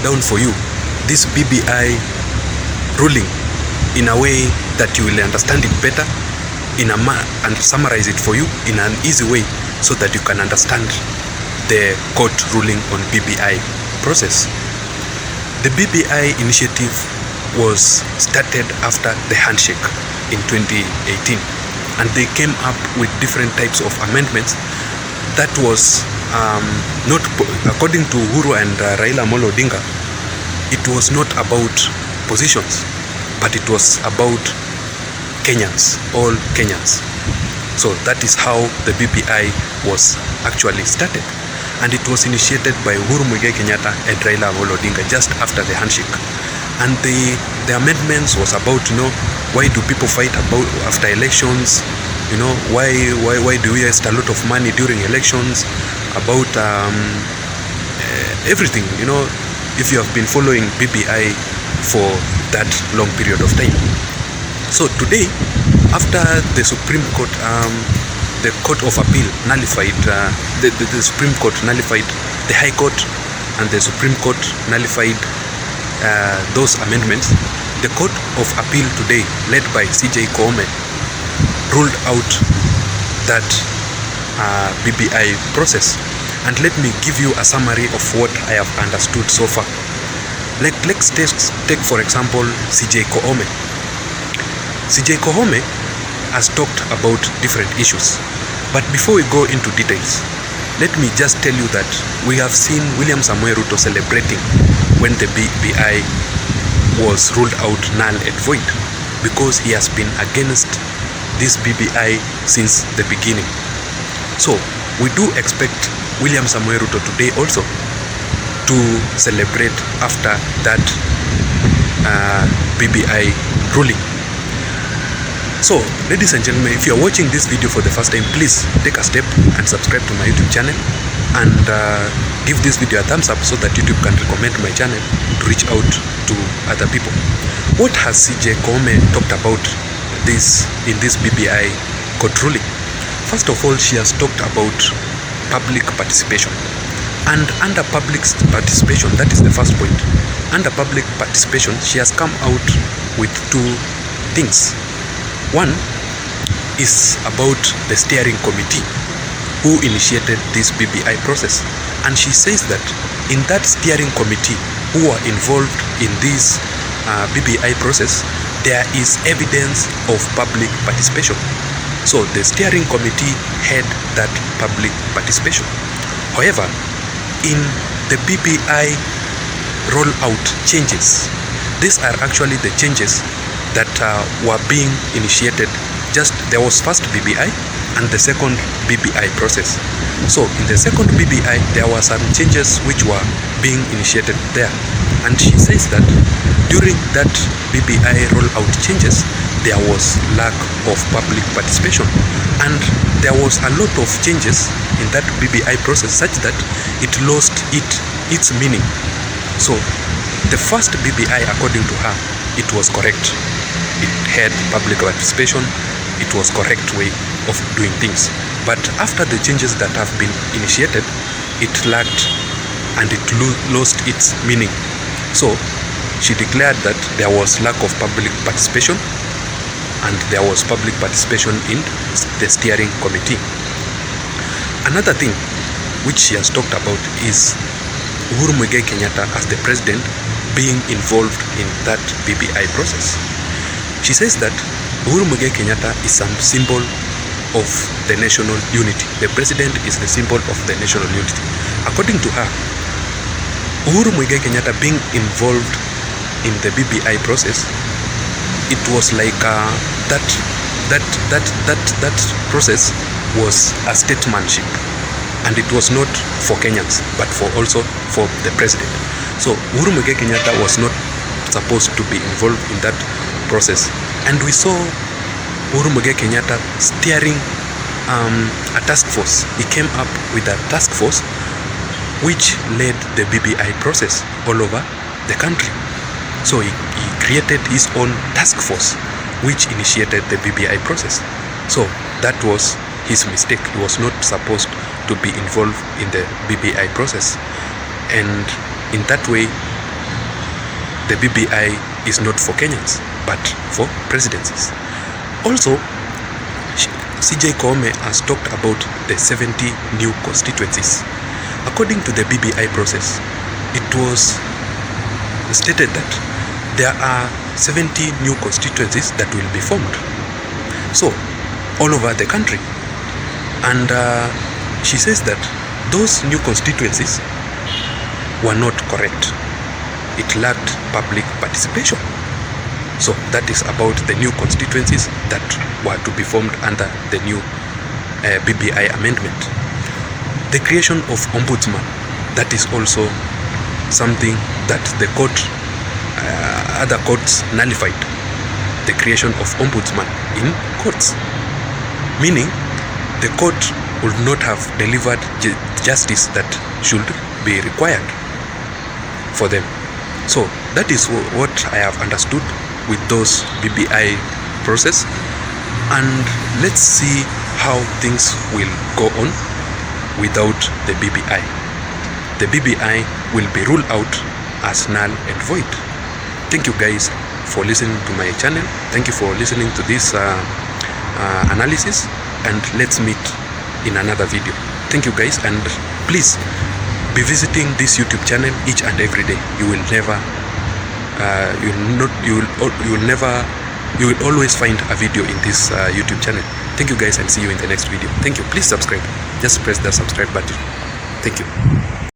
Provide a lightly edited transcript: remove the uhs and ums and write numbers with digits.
down for you this BBI ruling in a way that you will understand it better and summarize it for you in an easy way so that you can understand the court ruling on BBI process. The BBI initiative was started after the handshake in 2018, and they came up with different types of amendments that was not, according to Uhuru and Raila Amolo Odinga, it was not about positions, but it was about Kenyans, all Kenyans. So that is how the BBI was actually started, and it was initiated by Uhuru Muigai Kenyatta and Raila Amolo Odinga just after the handshake. And the amendments was about, why do people fight about after elections? Why do we waste a lot of money during elections? About everything, if you have been following BBI for that long period of time. So today, after the Supreme Court, the Court of Appeal nullified, the Supreme Court nullified, the High Court and the Supreme Court nullified those amendments, the Court of Appeal today, led by CJ Koome, ruled out that BBI process. And let me give you a summary of what I have understood so far. Let's take for example CJ Koome. CJ Koome has talked about different issues, but before we go into details, let me just tell you that we have seen William Samoei Ruto celebrating when the BBI was ruled out null and void, because he has been against this BBI since the beginning. So we do expect William Samoei Ruto today also to celebrate after that BBI ruling. So ladies and gentlemen, if you are watching this video for the first time, please take a step and subscribe to my YouTube channel, and give this video a thumbs up so that YouTube can recommend my channel to reach out to other people. What has CJ Koome talked about in this BBI court ruling? First of all, she has talked about public participation. And under public participation, that is the first point. Under public participation, she has come out with two things. One is about the steering committee who initiated this BBI process. And she says that in that steering committee who are involved in this BBI process, there is evidence of public participation. So the steering committee had that public participation. However, in the BBI rollout changes, these are actually the changes that were being initiated. There was first BBI and the second BBI process. So in the second BBI, there were some changes which were being initiated there. And she says that during that BBI rollout changes, there was lack of public participation, and there was a lot of changes in that BBI process such that it lost its meaning. So the first BBI, according to her, it was correct. It had public participation. It was correct way of doing things. But after the changes that have been initiated, it lacked and it lost its meaning. So she declared that there was lack of public participation, and there was public participation in the steering committee. Another thing which she has talked about is Uhuru Muigai Kenyatta as the president being involved in that BBI process. She says that Uhuru Muigai Kenyatta is some symbol of the national unity. The president is the symbol of the national unity. According to her, Uhuru Muigai Kenyatta being involved in the BBI process, it was like that process was a statesmanship, and it was not for Kenyans but also for the president. So Uhuru Muigai Kenyatta was not supposed to be involved in that process, and we saw Uhuru Muigai Kenyatta steering a task force. He came up with a task force which led the BBI process all over the country. So he created his own task force which initiated the BBI process. So that was his mistake. He was not supposed to be involved in the BBI process, and in that way the BBI is not for Kenyans, but for presidencies. Also, CJ Koome has talked about the 70 new constituencies. According to the BBI process, it was stated that there are 70 new constituencies that will be formed. So, all over the country. And she says that those new constituencies were not correct. It lacked public participation. So that is about the new constituencies that were to be formed under the new BBI amendment. The creation of ombudsman, that is also something that the court, other courts nullified. The creation of ombudsman in courts, meaning the court would not have delivered justice that should be required for them. So that is what I have understood with those BBI process, and let's see how things will go on without the BBI. The BBI will be ruled out as null and void. Thank you guys for listening to my channel. Thank you for listening to this analysis, and let's meet in another video. Thank you guys, and please be visiting this YouTube channel each and every day. You will always find a video in this YouTube channel. Thank you guys, and see you in the next video. Thank you. Please subscribe. Just press the subscribe button. Thank you.